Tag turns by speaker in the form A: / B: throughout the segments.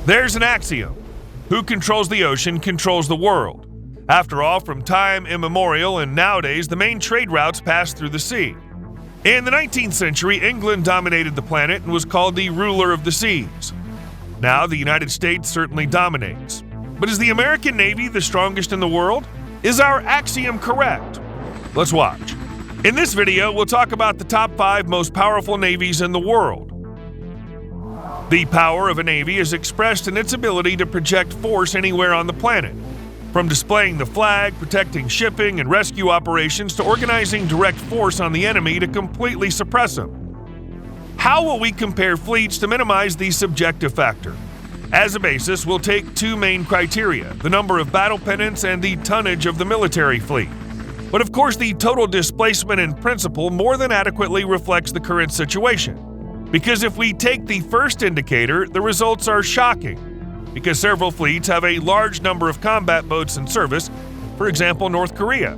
A: There's an axiom: who controls the ocean controls the world. After all, from time immemorial and nowadays, the main trade routes pass through the sea. In the 19th century, England dominated the planet and was called the ruler of the seas. Now, the United States certainly dominates. But is the American Navy the strongest in the world? Is our axiom correct? Let's watch. In this video, we'll talk about the top 5 most powerful navies in the world. The power of a navy is expressed in its ability to project force anywhere on the planet, from displaying the flag, protecting shipping and rescue operations, to organizing direct force on the enemy to completely suppress them. How will we compare fleets to minimize the subjective factor? As a basis, we'll take 2 main criteria: the number of battle pennants and the tonnage of the military fleet. But of course, the total displacement in principle more than adequately reflects the current situation. Because if we take the first indicator, the results are shocking, because several fleets have a large number of combat boats in service, for example, North Korea.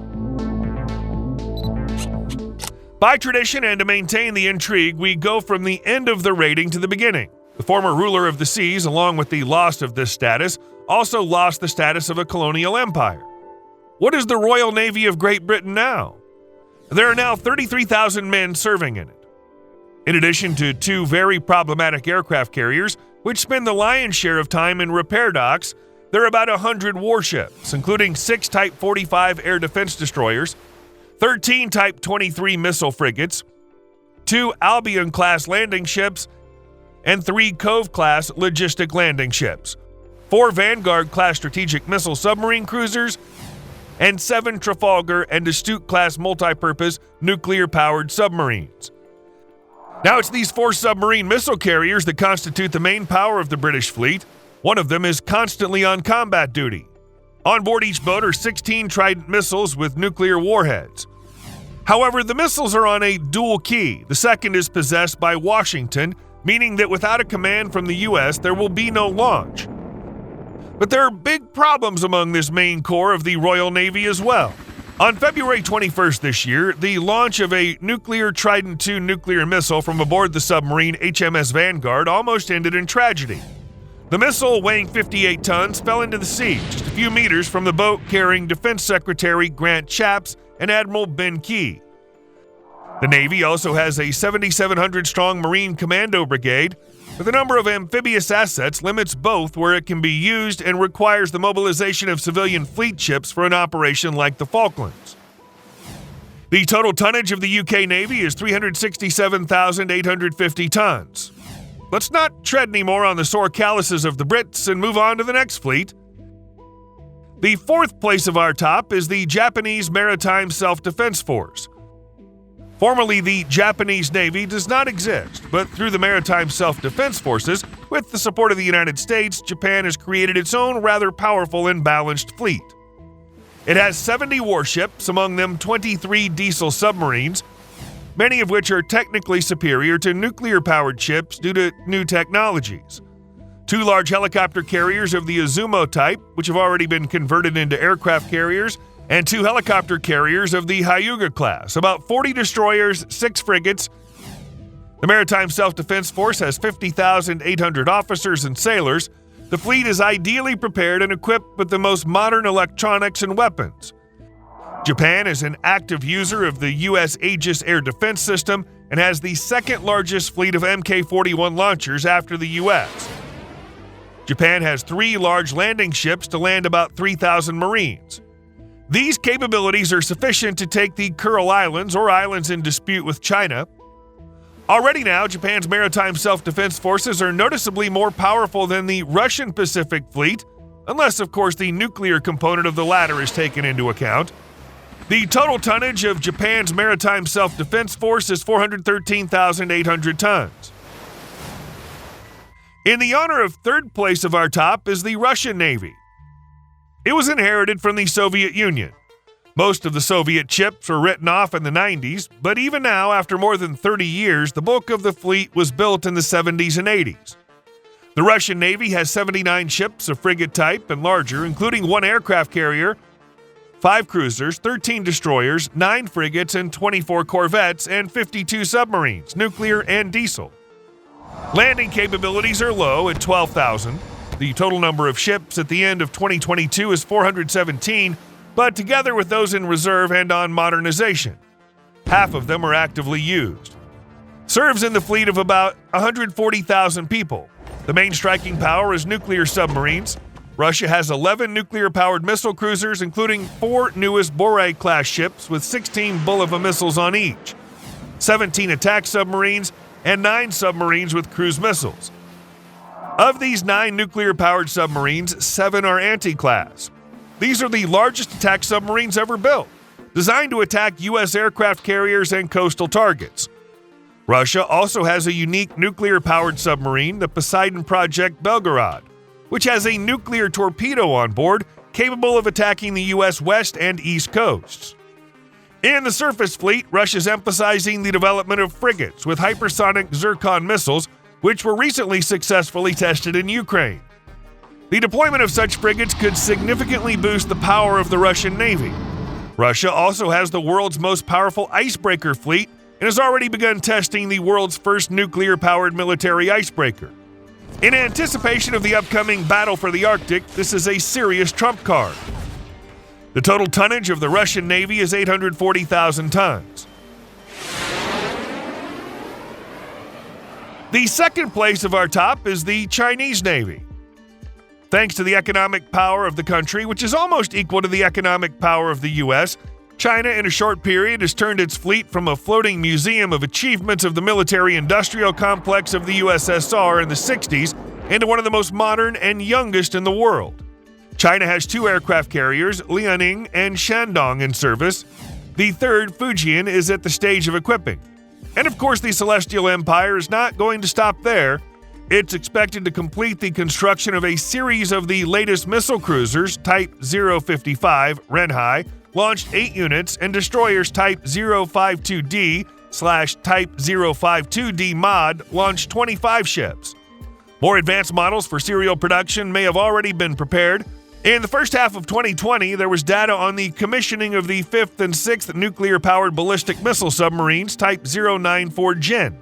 A: By tradition and to maintain the intrigue, we go from the end of the rating to the beginning. The former ruler of the seas, along with the loss of this status, also lost the status of a colonial empire. What is the Royal Navy of Great Britain now? There are now 33,000 men serving in it. In addition to 2 very problematic aircraft carriers, which spend the lion's share of time in repair docks, there are about 100 warships, including 6 Type 45 air defense destroyers, 13 Type 23 missile frigates, 2 Albion-class landing ships, and 3 Cove-class logistic landing ships, 4 Vanguard-class strategic missile submarine cruisers, and 7 Trafalgar and Astute-class multipurpose nuclear-powered submarines. Now, it's these 4 submarine missile carriers that constitute the main power of the British fleet. One of them is constantly on combat duty. On board each boat are 16 Trident missiles with nuclear warheads. However, the missiles are on a dual key. The second is possessed by Washington, meaning that without a command from the U.S., there will be no launch. But there are big problems among this main core of the Royal Navy as well. On February 21st this year, the launch of a nuclear Trident II nuclear missile from aboard the submarine HMS Vanguard almost ended in tragedy. The missile, weighing 58 tons, fell into the sea just a few meters from the boat carrying Defense Secretary Grant Shapps and Admiral Ben Key. The Navy also has a 7,700-strong Marine Commando Brigade, but the number of amphibious assets limits both where it can be used and requires the mobilization of civilian fleet ships for an operation like the Falklands. The total tonnage of the UK Navy is 367,850 tons. Let's not tread any more on the sore calluses of the Brits and move on to the next fleet. The 4th place of our top is the Japanese Maritime Self-Defense Force. Formerly, the Japanese Navy does not exist, but through the Maritime Self-Defense Forces, with the support of the United States, Japan has created its own rather powerful and balanced fleet. It has 70 warships, among them 23 diesel submarines, many of which are technically superior to nuclear-powered ships due to new technologies. 2 large helicopter carriers of the Izumo type, which have already been converted into aircraft carriers, and 2 helicopter carriers of the Hyuga-class, about 40 destroyers, 6 frigates. The Maritime Self-Defense Force has 50,800 officers and sailors. The fleet is ideally prepared and equipped with the most modern electronics and weapons. Japan is an active user of the U.S. Aegis air defense system and has the 2nd largest fleet of Mk-41 launchers after the U.S. Japan has 3 large landing ships to land about 3,000 Marines. These capabilities are sufficient to take the Kuril Islands, or islands in dispute with China. Already now, Japan's maritime self-defense forces are noticeably more powerful than the Russian Pacific Fleet, unless, of course, the nuclear component of the latter is taken into account. The total tonnage of Japan's maritime self-defense force is 413,800 tons. In the honor of 3rd place of our top is the Russian Navy. It was inherited from the Soviet Union. Most of the Soviet ships were written off in the 90s, but even now, after more than 30 years, the bulk of the fleet was built in the 70s and 80s. The Russian Navy has 79 ships of frigate type and larger, including 1 aircraft carrier, 5 cruisers, 13 destroyers, 9 frigates, and 24 corvettes, and 52 submarines, nuclear and diesel. Landing capabilities are low at 12,000. The total number of ships at the end of 2022 is 417, but together with those in reserve and on modernization, half of them are actively used. Serves in the fleet of about 140,000 people. The main striking power is nuclear submarines. Russia has 11 nuclear-powered missile cruisers, including 4 newest Warship-class ships with 16 Bulava missiles on each, 17 attack submarines, and 9 submarines with cruise missiles. Of these 9 nuclear-powered submarines, 7 are anti-class. These are the largest attack submarines ever built, designed to attack U.S. aircraft carriers and coastal targets. Russia also has a unique nuclear-powered submarine, the Poseidon Project Belgorod, which has a nuclear torpedo on board capable of attacking the U.S. west and east coasts. In the surface fleet, Russia's emphasizing the development of frigates with hypersonic Zircon missiles, which were recently successfully tested in Ukraine. The deployment of such frigates could significantly boost the power of the Russian Navy. Russia also has the world's most powerful icebreaker fleet and has already begun testing the world's first nuclear-powered military icebreaker. In anticipation of the upcoming battle for the Arctic, this is a serious trump card. The total tonnage of the Russian Navy is 840,000 tons. The second place of our top is the Chinese Navy. Thanks to the economic power of the country, which is almost equal to the economic power of the U.S., China in a short period has turned its fleet from a floating museum of achievements of the military-industrial complex of the USSR in the 60s into one of the most modern and youngest in the world. China has 2 aircraft carriers, Liaoning and Shandong, in service. The third, Fujian, is at the stage of equipping. And of course, the Celestial Empire is not going to stop there. It's expected to complete the construction of a series of the latest missile cruisers, Type 055, Renhai, launched 8 units, and destroyers Type 052D/Type 052D Mod launched 25 ships. More advanced models for serial production may have already been prepared. In the first half of 2020, there was data on the commissioning of the 5th and 6th nuclear-powered ballistic missile submarines Type 094 Gen.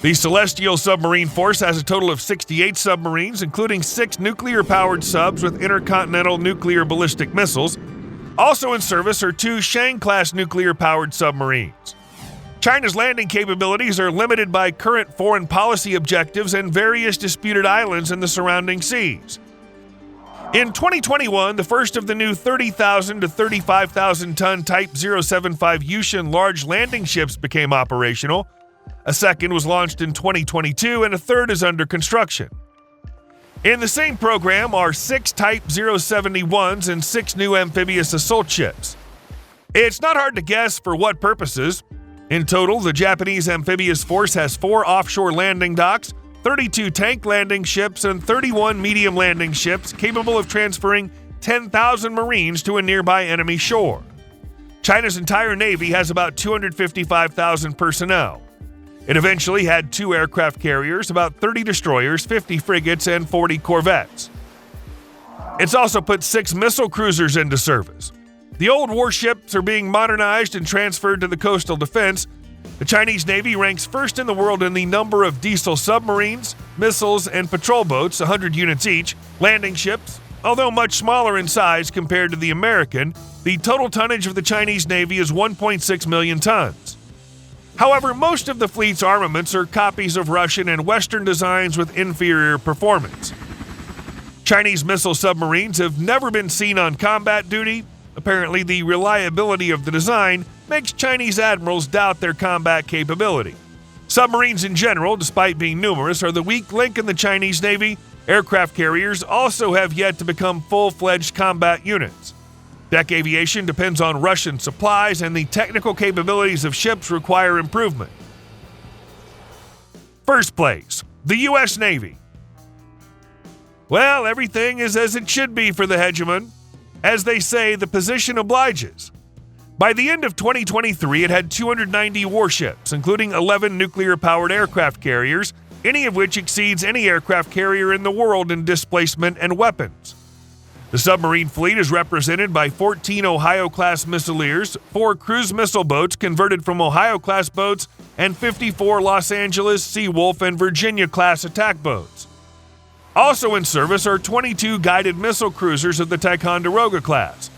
A: The Celestial Submarine Force has a total of 68 submarines, including 6 nuclear-powered subs with intercontinental nuclear ballistic missiles. Also in service are 2 Shang-class nuclear-powered submarines. China's landing capabilities are limited by current foreign policy objectives and various disputed islands in the surrounding seas. In 2021, the first of the new 30,000 to 35,000 ton Type 075 Yushin large landing ships became operational. A second was launched in 2022, and a third is under construction. In the same program are 6 Type 071s and 6 new amphibious assault ships. It's not hard to guess for what purposes. In total, the Japanese amphibious force has 4 offshore landing docks, 32 tank landing ships, and 31 medium landing ships capable of transferring 10,000 Marines to a nearby enemy shore. China's entire navy has about 255,000 personnel. It eventually had 2 aircraft carriers, about 30 destroyers, 50 frigates, and 40 corvettes. It's also put 6 missile cruisers into service. The old warships are being modernized and transferred to the coastal defense. The Chinese Navy ranks first in the world in the number of diesel submarines, missiles, and patrol boats, 100 units each, landing ships. Although much smaller in size compared to the American, the total tonnage of the Chinese Navy is 1.6 million tons. However, most of the fleet's armaments are copies of Russian and Western designs with inferior performance. Chinese missile submarines have never been seen on combat duty. Apparently, the reliability of the design makes Chinese admirals doubt their combat capability. Submarines in general, despite being numerous, are the weak link in the Chinese Navy. Aircraft carriers also have yet to become full-fledged combat units. Deck aviation depends on Russian supplies, and the technical capabilities of ships require improvement. First place, the U.S. Navy. Well, everything is as it should be for the hegemon. As they say, the position obliges. By the end of 2023, it had 290 warships, including 11 nuclear-powered aircraft carriers, any of which exceeds any aircraft carrier in the world in displacement and weapons. The submarine fleet is represented by 14 Ohio-class missileers, 4 cruise missile boats converted from Ohio-class boats, and 54 Los Angeles, Seawolf, and Virginia-class attack boats. Also in service are 22 guided missile cruisers of the Ticonderoga-class,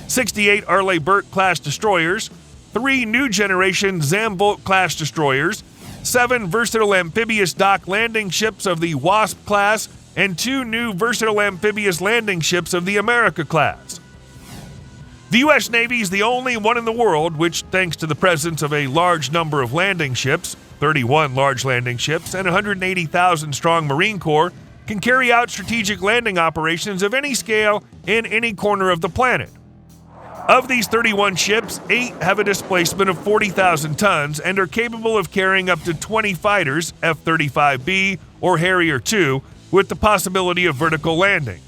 A: 68 Arleigh-Burke-class destroyers, 3 new-generation Zumwalt-class destroyers, 7 versatile amphibious dock landing ships of the Wasp-class, and 2 new versatile amphibious landing ships of the America-class. The U.S. Navy is the only one in the world which, thanks to the presence of a large number of landing ships, 31 large landing ships, and 180,000-strong Marine Corps, can carry out strategic landing operations of any scale in any corner of the planet. Of these 31 ships, 8 have a displacement of 40,000 tons and are capable of carrying up to 20 fighters, F-35B or Harrier II, with the possibility of vertical landing.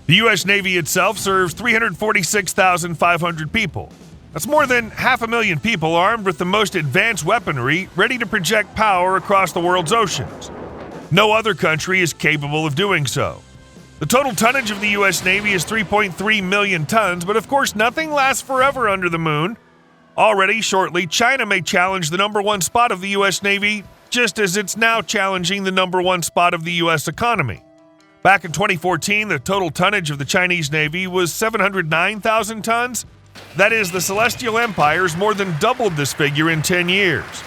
A: The U.S. Navy itself serves 346,500 people. That's more than 500,000 people armed with the most advanced weaponry, ready to project power across the world's oceans. No other country is capable of doing so. The total tonnage of the U.S. Navy is 3.3 million tons, but of course nothing lasts forever under the moon. Already, shortly, China may challenge the number one spot of the U.S. Navy, just as it's now challenging the number one spot of the U.S. economy. Back in 2014, the total tonnage of the Chinese Navy was 709,000 tons. That is, the Celestial Empire's more than doubled this figure in 10 years.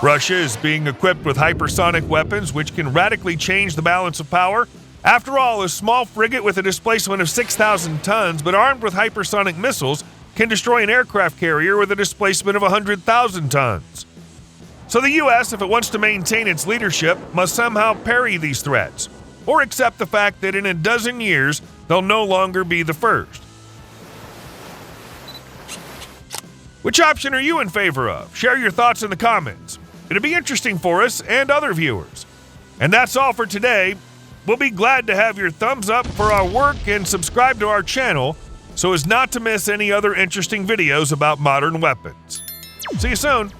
A: Russia is being equipped with hypersonic weapons which can radically change the balance of power. After all, a small frigate with a displacement of 6,000 tons but armed with hypersonic missiles can destroy an aircraft carrier with a displacement of 100,000 tons. So the U.S., if it wants to maintain its leadership, must somehow parry these threats, or accept the fact that in a dozen years, they'll no longer be the first. Which option are you in favor of? Share your thoughts in the comments. It'll be interesting for us and other viewers. And that's all for today. We'll be glad to have your thumbs up for our work and subscribe to our channel so as not to miss any other interesting videos about modern weapons. See you soon.